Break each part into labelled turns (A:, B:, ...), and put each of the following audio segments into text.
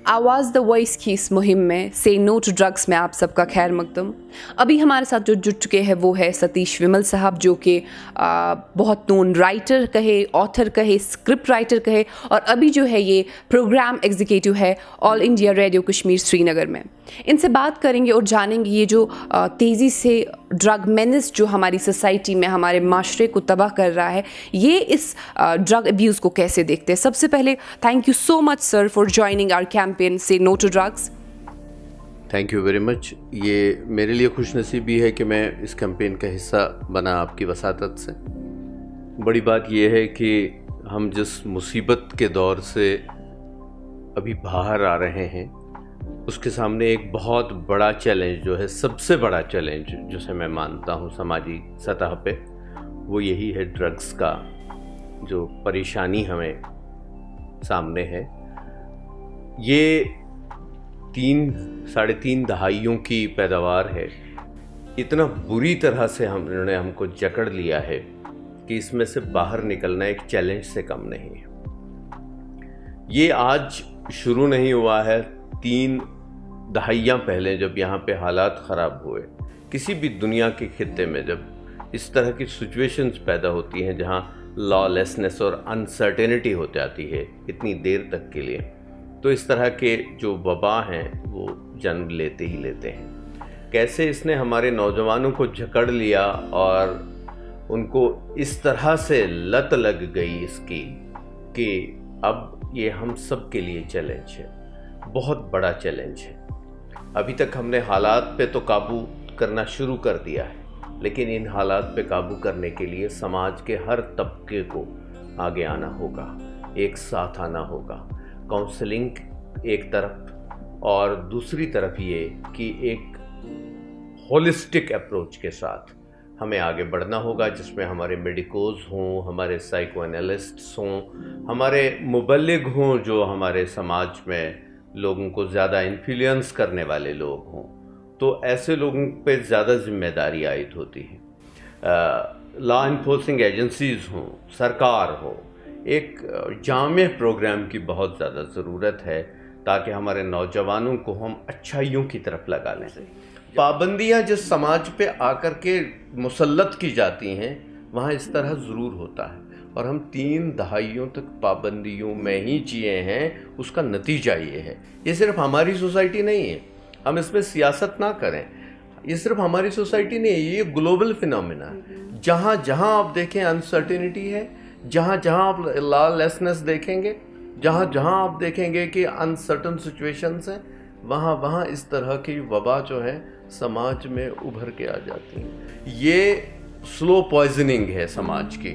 A: आवाज़ the voice की इस मुहिम में से नो टू ड्रग्स में आप सबका खैर मकदम। अभी हमारे साथ जो जुट चुके हैं वो है सतीश विमल साहब, जो कि बहुत नोन राइटर कहे, ऑथर कहे, स्क्रिप्ट राइटर कहे, और अभी जो है ये प्रोग्राम एग्जीक्यूटिव है all India radio Kashmir Srinagar में। इनसे बात करेंगे और जानेंगे ये जो तेज़ी से ड्रग मेनेस जो हमारी सोसाइटी में हमारे माशरे को तबाह कर रहा है, ये इस ड्रग अब्यूज़ को कैसे देखते हैं। सबसे पहले thank you so much sir for joining our campaign say no to drugs.
B: Thank you very much. ये मेरे लिए खुशनसीबी है कि मैं इस कैंपेन का हिस्सा बना आपकी वसातत से। बड़ी बात यह है कि हम जिस मुसीबत के दौर से अभी बाहर आ रहे हैं, उसके सामने एक बहुत बड़ा चैलेंज जो है, सबसे बड़ा चैलेंज जिसे मैं मानता हूँ समाजी सतह पे, वो यही है ड्रग्स का जो परेशानी हमें सामने है। ये 3-3.5 दहाइयों की पैदावार है। इतना बुरी तरह से उन्होंने हमको जकड़ लिया है कि इसमें से बाहर निकलना एक चैलेंज से कम नहीं है। ये आज शुरू नहीं हुआ है। 3 दहाइयाँ पहले जब यहाँ पे हालात ख़राब हुए, किसी भी दुनिया के खित्ते में जब इस तरह की सिचुएशंस पैदा होती हैं जहाँ लॉलेसनेस और अनसर्टेनिटी हो जाती है इतनी देर तक के लिए, तो इस तरह के जो वबा हैं वो जन्म लेते ही लेते हैं। कैसे इसने हमारे नौजवानों को जकड़ लिया और उनको इस तरह से लत लग गई इसकी कि अब ये हम सब के लिए चैलेंज है, बहुत बड़ा चैलेंज है। अभी तक हमने हालात पे तो काबू करना शुरू कर दिया है, लेकिन इन हालात पे काबू करने के लिए समाज के हर तबके को आगे आना होगा, एक साथ आना होगा। काउंसलिंग एक तरफ और दूसरी तरफ ये कि एक होलिस्टिक अप्रोच के साथ हमें आगे बढ़ना होगा, जिसमें हमारे मेडिकोज हों, हमारे साइको एनालिस्ट्स हों, हमारे मुबल्लिग हों जो हमारे समाज में लोगों को ज़्यादा इन्फ्लुएंस करने वाले लोग हों, तो ऐसे लोगों पे ज़्यादा जिम्मेदारी आयद होती है। लॉ इन्फोर्सिंग एजेंसीज़ हों, सरकार हो, एक जामे प्रोग्राम की बहुत ज़्यादा ज़रूरत है ताकि हमारे नौजवानों को हम अच्छाइयों की तरफ लगा लें। पाबंदियाँ जिस समाज पे आकर के मुसल्लत की जाती हैं, वहाँ इस तरह ज़रूर होता है, और हम 3 दहाइयों तक पाबंदियों में ही जिए हैं। उसका नतीजा ये है। ये सिर्फ हमारी सोसाइटी नहीं है, हम इसमें सियासत ना करें। ये सिर्फ हमारी सोसाइटी नहीं है, ये ग्लोबल फिनोमेना है। जहाँ जहाँ आप देखें अनसर्टेनिटी है, जहाँ जहाँ आप लॉलेसनेस देखेंगे, जहाँ जहाँ आप देखेंगे कि अनसर्टन सिचुएशंस हैं, वहाँ वहाँ इस तरह की वबा जो है समाज में उभर के आ जाती है। ये स्लो पॉइजनिंग है समाज की।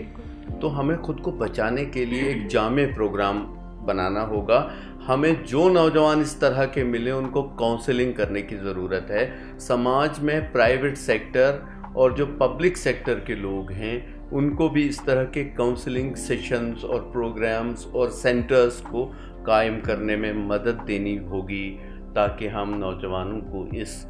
B: तो हमें खुद को बचाने के लिए एक जामे प्रोग्राम बनाना होगा। हमें जो नौजवान इस तरह के मिले उनको काउंसलिंग करने की ज़रूरत है। समाज में प्राइवेट सेक्टर और जो पब्लिक सेक्टर के लोग हैं उनको भी इस तरह के काउंसलिंग सेशंस और प्रोग्राम्स और सेंटर्स को कायम करने में मदद देनी होगी, ताकि हम नौजवानों को इस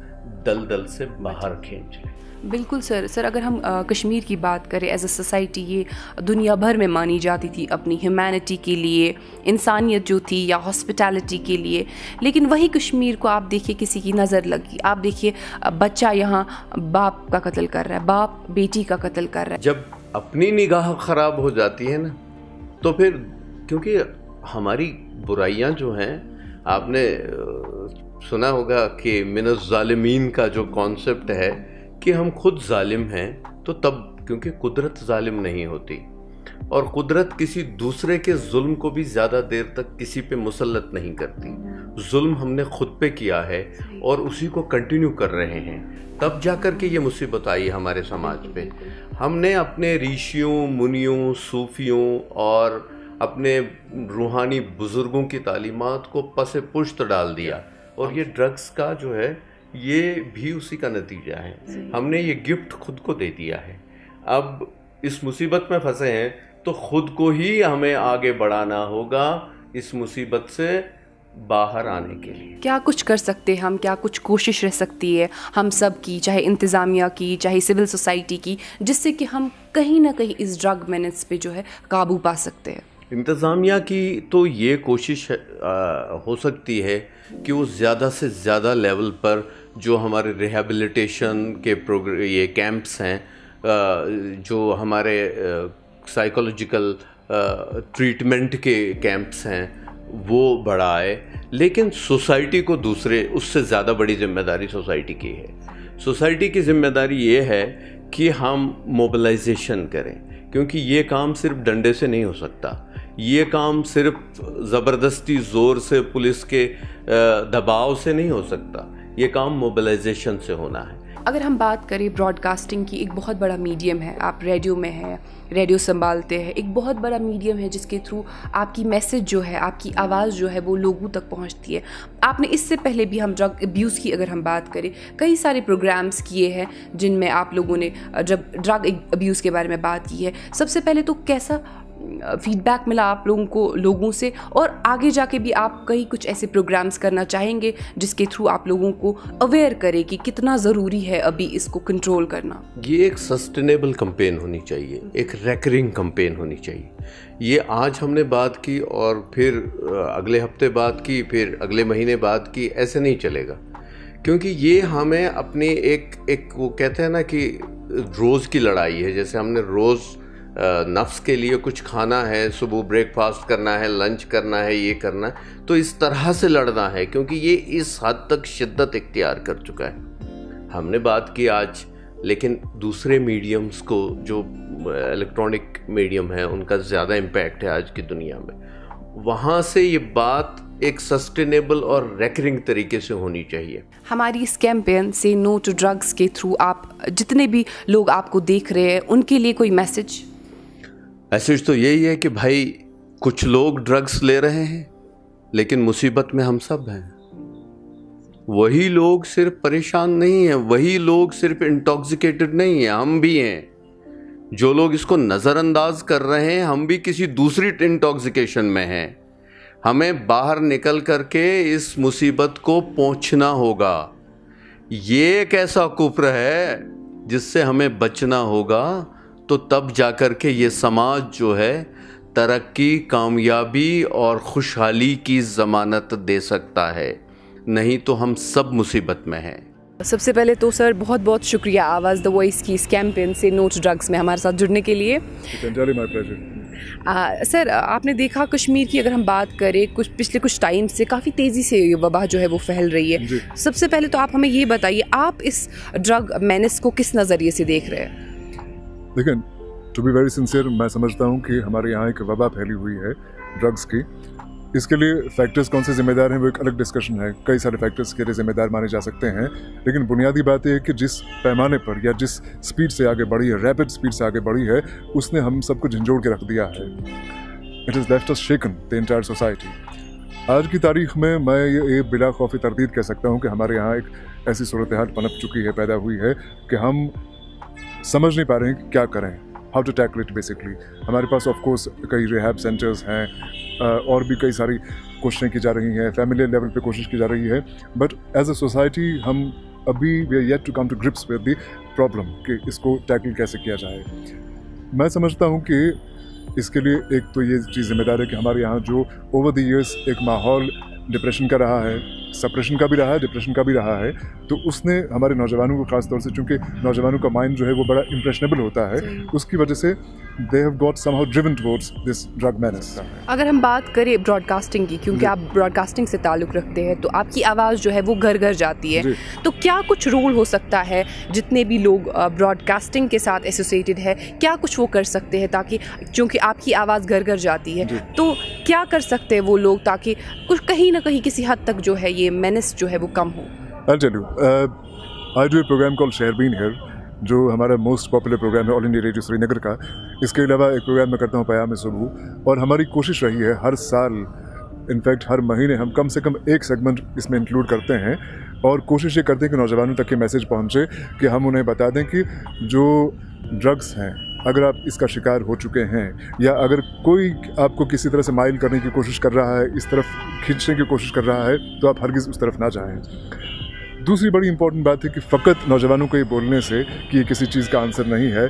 B: दलदल से बाहर खींच लें।
A: बिल्कुल सर अगर हम कश्मीर की बात करें, एज अ सोसाइटी ये दुनिया भर में मानी जाती थी अपनी ह्यूमैनिटी के लिए, इंसानियत जो थी, या हॉस्पिटैलिटी के लिए। लेकिन वही कश्मीर को आप देखिए किसी की नज़र लगी, आप देखिए बच्चा यहाँ बाप का कत्ल कर रहा है, बाप बेटी का कत्ल कर रहा है।
B: जब अपनी निगाह ख़राब हो जाती है ना, तो फिर क्योंकि हमारी बुराइयाँ जो हैं, आपने सुना होगा कि मिनज़ ज़ालिमीन का जो कॉन्सेप्ट है कि हम खुद जालिम हैं, तो तब क्योंकि कुदरत जालिम नहीं होती, और कुदरत किसी दूसरे के जुल्म को भी ज़्यादा देर तक किसी पे मुसल्लत नहीं करती। जुल्म हमने खुद पे किया है और उसी को कंटिन्यू कर रहे हैं, तब जाकर के ये मुसीबत आई हमारे समाज पे। हमने अपने ऋषियों, मुनियों, सूफियों और अपने रूहानी बुज़ुर्गों की तालीमात को पसे पुश्त डाल दिया, और ये ड्रग्स का जो है ये भी उसी का नतीजा है। हमने ये गिफ्ट खुद को दे दिया है। अब इस मुसीबत में फंसे हैं तो खुद को ही हमें आगे बढ़ाना होगा इस मुसीबत से बाहर आने के लिए।
A: क्या कुछ कर सकते हैं हम, क्या कुछ कोशिश रह सकती है हम सब की, चाहे इंतज़ामिया की, चाहे सिविल सोसाइटी की, जिससे कि हम कहीं ना कहीं इस ड्रग मेनेस पे जो है काबू पा सकते हैं?
B: इंतज़ामिया की तो ये कोशिश हो सकती है कि वो ज़्यादा से ज़्यादा लेवल पर जो हमारे रिहैबिलिटेशन के ये कैंप्स हैं, जो हमारे साइकोलॉजिकल ट्रीटमेंट के कैंप्स हैं, वो बढ़ाए। लेकिन सोसाइटी को उससे ज़्यादा बड़ी जिम्मेदारी सोसाइटी की है। सोसाइटी की जिम्मेदारी ये है कि हम मोबिलाइजेशन करें, क्योंकि ये काम सिर्फ डंडे से नहीं हो सकता। ये काम सिर्फ ज़बरदस्ती ज़ोर से, पुलिस के दबाव से नहीं हो सकता। ये काम मोबिलाइजेशन से होना है।
A: अगर हम बात करें ब्रॉडकास्टिंग की, एक बहुत बड़ा मीडियम है, आप रेडियो में हैं, रेडियो संभालते हैं, एक बहुत बड़ा मीडियम है जिसके थ्रू आपकी मैसेज जो है, आपकी आवाज़ जो है वो लोगों तक पहुंचती है। आपने इससे पहले भी, हम ड्रग अब्यूज़ की अगर हम बात करें, कई सारे प्रोग्राम्स किए हैं जिनमें आप लोगों ने जब ड्रग अब्यूज़ के बारे में बात की है। सबसे पहले तो कैसा फीडबैक मिला आप लोगों से, और आगे जाके भी आप कई कुछ ऐसे प्रोग्राम्स करना चाहेंगे जिसके थ्रू आप लोगों को अवेयर करें कि कितना ज़रूरी है अभी इसको कंट्रोल करना?
B: ये एक सस्टेनेबल कैंपेन होनी चाहिए, एक रेकरिंग कैंपेन होनी चाहिए। ये आज हमने बात की और फिर अगले हफ्ते बात की, फिर अगले महीने बात की, ऐसे नहीं चलेगा। क्योंकि ये हमें अपनी एक वो कहते हैं ना कि रोज़ की लड़ाई है। जैसे हमने रोज़ नफ्स के लिए कुछ खाना है, सुबह ब्रेकफास्ट करना है, लंच करना है, ये करना है, तो इस तरह से लड़ना है, क्योंकि ये इस हद तक शिद्दत इख्तियार कर चुका है। हमने बात की आज, लेकिन दूसरे मीडियम्स को, जो इलेक्ट्रॉनिक मीडियम है, उनका ज़्यादा इम्पैक्ट है आज की दुनिया में। वहाँ से ये बात एक सस्टेनेबल और रेकरिंग तरीके से होनी चाहिए।
A: हमारी इस campaign say no to drugs के थ्रू आप जितने भी लोग आपको देख रहे हैं उनके लिए कोई मैसेज
B: तो यही है कि भाई, कुछ लोग ड्रग्स ले रहे हैं, लेकिन मुसीबत में हम सब हैं। वही लोग सिर्फ परेशान नहीं हैं, वही लोग सिर्फ इंटॉक्सिकेटेड नहीं हैं, हम भी हैं। जो लोग इसको नज़रअंदाज कर रहे हैं, हम भी किसी दूसरी इंटॉक्सिकेशन में हैं। हमें बाहर निकल करके इस मुसीबत को पोंछना होगा। ये एक ऐसा कुफ्र है जिससे हमें बचना होगा, तो तब जाकर के ये समाज जो है तरक्की, कामयाबी और खुशहाली की ज़मानत दे सकता है। नहीं तो हम सब मुसीबत में हैं।
A: सबसे पहले तो सर बहुत बहुत शुक्रिया आवाज़ द वॉइस की इस campaign say no to drugs में हमारे साथ जुड़ने के लिए। सर, आपने देखा कश्मीर की अगर हम बात करें, पिछले कुछ टाइम से काफ़ी तेज़ी से ये वबा जो है वो फैल रही है। सबसे पहले तो आप हमें ये बताइए, आप इस ड्रग मेनेस को किस नज़रिए से देख रहे हैं?
C: देखिए, टू बी वेरी सिंसियर, मैं समझता हूँ कि हमारे यहाँ एक वबा फैली हुई है ड्रग्स की। इसके लिए फैक्टर्स कौन से जिम्मेदार हैं वो एक अलग डिस्कशन है। कई सारे फैक्टर्स के लिए जिम्मेदार माने जा सकते हैं, लेकिन बुनियादी बात यह है कि जिस पैमाने पर या जिस स्पीड से आगे बढ़ी है, रैपिड स्पीड से आगे बढ़ी है, उसने हम सबको झंझोड़ के रख दिया है। It is left us shaken the entire society. आज की तारीख में मैं ये बिला खौफ तरदीद कह सकता हूँ कि हमारे यहाँ एक ऐसी सूरत हाल पनप चुकी है, पैदा हुई है कि हम समझ नहीं पा रहे हैं कि क्या करें, how to tackle it basically. हमारे पास ऑफ कोर्स कई रिहैब सेंटर्स हैं, और भी कई सारी कोशिशें की जा रही हैं, फैमिली लेवल पे कोशिश की जा रही है, बट एज अ सोसाइटी हम अभी we are yet to come to grips with the problem कि इसको टैकल कैसे किया जाए। मैं समझता हूँ कि इसके लिए एक तो ये चीज़ जिम्मेदार है कि हमारे यहाँ जो ओवर द ईयर्स एक माहौल डिप्रेशन का रहा है, सप्रेशन का भी रहा है, डिप्रेशन का भी रहा है, तो उसने हमारे नौजवानों को ख़ास तौर से, चूँकि नौजवानों का माइंड जो है वो बड़ा इम्प्रेशनेबल होता है, उसकी वजह से they have got somehow driven towards this drug menace.
A: अगर हम बात करें ब्रॉडकास्टिंग की, क्योंकि आप ब्रॉडकास्टिंग से ताल्लुक़ रखते हैं, तो आपकी आवाज़ जो है वो घर घर जाती है, तो क्या कुछ रोल हो सकता है, जितने भी लोग ब्रॉडकास्टिंग के साथ एसोसिएटेड है, क्या कुछ वो कर सकते हैं ताकि, चूँकि आपकी आवाज़ घर घर जाती है, तो क्या कर सकते हैं वो लोग ताकि कुछ कहीं ना कहीं किसी हद तक जो है ये मेनेस जो है वो कम हो?
C: I'll tell you, I do a program called शेरबीन here, जो हमारा मोस्ट पॉपुलर प्रोग्राम है ऑल इंडिया रेडियो श्रीनगर का। इसके अलावा एक प्रोग्राम मैं करता हूँ पयाम सुबह, और हमारी कोशिश रही है हर साल, इनफैक्ट हर महीने हम कम से कम एक सेगमेंट इसमें इंक्लूड करते हैं, और कोशिश ये करते हैं कि नौजवानों तक ये मैसेज पहुँचे कि हम उन्हें बता दें कि जो ड्रग्स हैं, अगर आप इसका शिकार हो चुके हैं, या अगर कोई आपको किसी तरह से माइल करने की कोशिश कर रहा है, इस तरफ खींचने की कोशिश कर रहा है, तो आप हरगिज़ उस तरफ ना जाएं। दूसरी बड़ी इंपॉर्टेंट बात है कि फ़कत नौजवानों को ये बोलने से कि ये किसी चीज़ का आंसर नहीं है,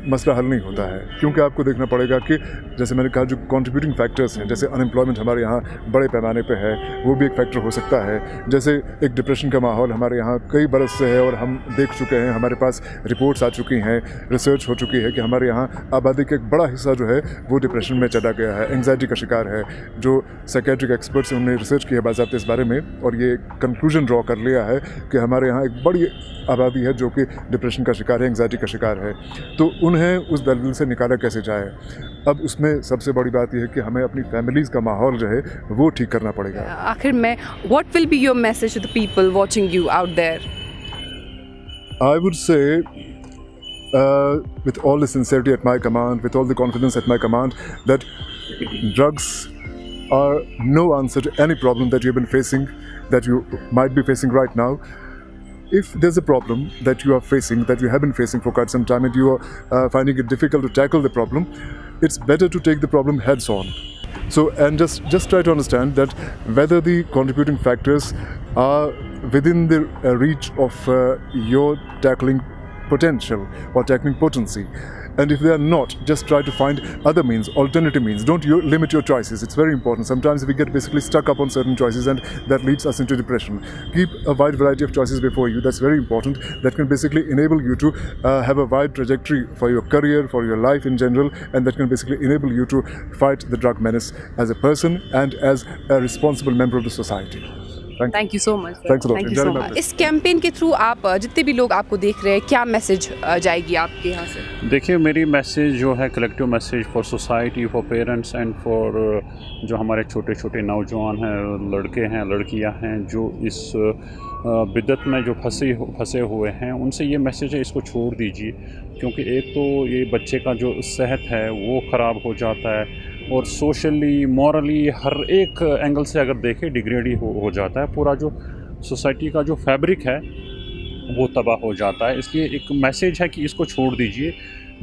C: मसला हल नहीं होता है, क्योंकि आपको देखना पड़ेगा कि जैसे मैंने कहा जो कंट्रीब्यूटिंग फैक्टर्स हैं, जैसे अनएम्प्लॉयमेंट हमारे यहाँ बड़े पैमाने पे है, वो भी एक फैक्टर हो सकता है। जैसे एक डिप्रेशन का माहौल हमारे यहाँ कई बरस से है और हम देख चुके हैं, हमारे पास रिपोर्ट्स आ चुकी हैं, रिसर्च हो चुकी है कि हमारे यहाँ आबादी का एक बड़ा हिस्सा जो है वो डिप्रेशन में चला गया है, एंग्जाइटी का शिकार है। जो साइकेट्रिक एक्सपर्ट्स हैं उन्होंने रिसर्च किया बाज़ाब्ते इस बारे में और ये कंक्लूजन ड्रॉ कर लिया है कि हमारे यहाँ एक बड़ी आबादी है जो कि डिप्रेशन का शिकार है, एंग्जाइटी का शिकार है। तो उन्हें उस दलदल से निकाला कैसे जाए? अब उसमें सबसे बड़ी बात यह है कि हमें अपनी फैमिलीज़ का माहौल जो है वो ठीक करना पड़ेगा।
A: आखिर में what will be your message to the people watching you out there?
C: I would say with all the sincerity at my command, with all the confidence at my command, that drugs are no answer to any problem that you've been facing, that you might be facing right now. If there's a problem that you are facing, that you have been facing for quite some time, and you are finding it difficult to tackle the problem, it's better to take the problem heads on. So, and just try to understand that whether the contributing factors are within the reach of your tackling potential or tackling potency, and if they are not, just try to find other means, alternative means. Don't limit your choices. It's very important. Sometimes we get basically stuck up on certain choices and that leads us into depression. Keep a wide variety of choices before you. That's very important. That can basically enable you to have a wide trajectory for your career, for your life in general, and that can basically enable you to fight the drug menace as a person and as a responsible member of the society.
A: Thank you so much.
C: Thank you so much.
A: इस campaign के through आप जितने भी लोग आपको देख रहे हैं, क्या मैसेज जाएगी आपके यहाँ से?
D: देखिए, मेरी मैसेज जो है collective message for society, for parents and for जो हमारे छोटे छोटे नौजवान हैं, लड़के हैं, लड़कियां हैं जो इस बिद्दत में जो फंसे हुए हैं, उनसे ये मैसेज है, इसको छोड़ दीजिए। क्योंकि एक तो ये बच्चे का जो सेहत है वो ख़राब हो जाता है और सोशली, मॉरली, हर एक एंगल से अगर देखें डिग्रेड हो जाता है। पूरा जो सोसाइटी का जो फैब्रिक है वो तबाह हो जाता है। इसलिए एक मैसेज है कि इसको छोड़ दीजिए।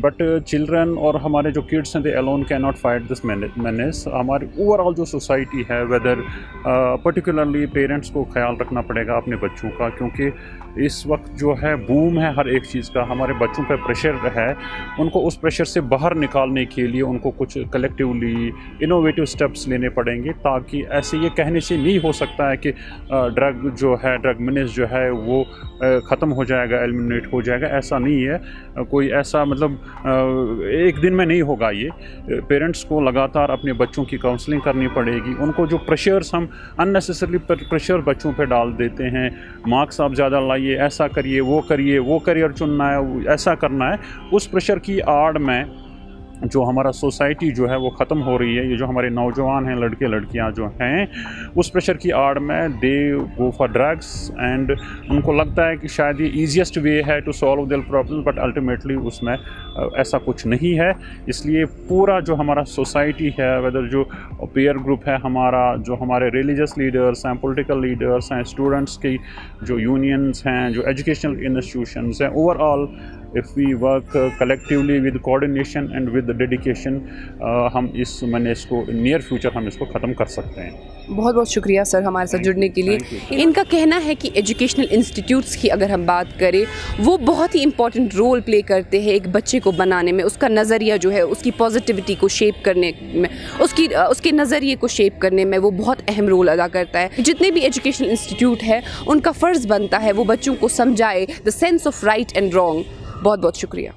D: बट चिल्ड्रन और हमारे जो किड्स हैं, दे alone can not fight this menace. हमारी ओवरऑल जो सोसाइटी है, वेदर पर्टिकुलरली पेरेंट्स को ख्याल रखना पड़ेगा अपने बच्चों का, क्योंकि इस वक्त जो है बूम है हर एक चीज़ का। हमारे बच्चों पे प्रेशर है, उनको उस प्रेशर से बाहर निकालने के लिए उनको कुछ कलेक्टिवली इनोवेटिव स्टेप्स लेने पड़ेंगे, ताकि ऐसे ये कहने से नहीं हो सकता है कि ड्रग जो है, ड्रग मेनेस जो है वो ख़त्म हो जाएगा, एलिमिनेट हो जाएगा। ऐसा नहीं है, कोई ऐसा मतलब एक दिन में नहीं होगा। ये पेरेंट्स को लगातार अपने बच्चों की काउंसलिंग करनी पड़ेगी। उनको जो प्रेशर्स हम अननेसेसरी प्रेशर बच्चों पे डाल देते हैं, मार्क्स आप ज़्यादा लाइए, ऐसा करिए, वो करियर चुनना है, ऐसा करना है, उस प्रेशर की आड़ में जो हमारा सोसाइटी जो है वो ख़त्म हो रही है। ये जो हमारे नौजवान हैं, लड़के लड़कियां जो हैं, उस प्रेशर की आड़ में they go for drugs and उनको लगता है कि शायद ये ईजीएस्ट वे है to solve their problem, but ultimately उसमें ऐसा कुछ नहीं है। इसलिए पूरा जो हमारा सोसाइटी है, वेदर जो पीयर ग्रुप है हमारा, जो हमारे रिलीजियस लीडर्स हैं, पॉलिटिकल लीडर्स हैं, स्टूडेंट्स की जो यूनियंस हैं, जो एजुकेशनल इंस्टीट्यूशंस हैं, overall if we work collectively with coordination and with the dedication, हम इस मेनेस को नियर फ्यूचर हम इसको ख़त्म कर सकते हैं।
A: बहुत बहुत शुक्रिया सर हमारे साथ जुड़ने के लिए। इनका कहना है कि एजुकेशनल इंस्टीट्यूट्स की अगर हम बात करें, वो बहुत ही इंपॉर्टेंट रोल प्ले करते हैं एक बच्चे को बनाने में, उसका नज़रिया जो है, उसकी पॉजिटिविटी को शेप करने में, उसके नज़रिए को शेप करने में वो बहुत अहम रोल अदा करता है। जितने भी एजुकेशनल इंस्टीट्यूट है, उनका फ़र्ज़ बनता है वो बच्चों को समझाए the sense of right and wrong. बहुत बहुत शुक्रिया।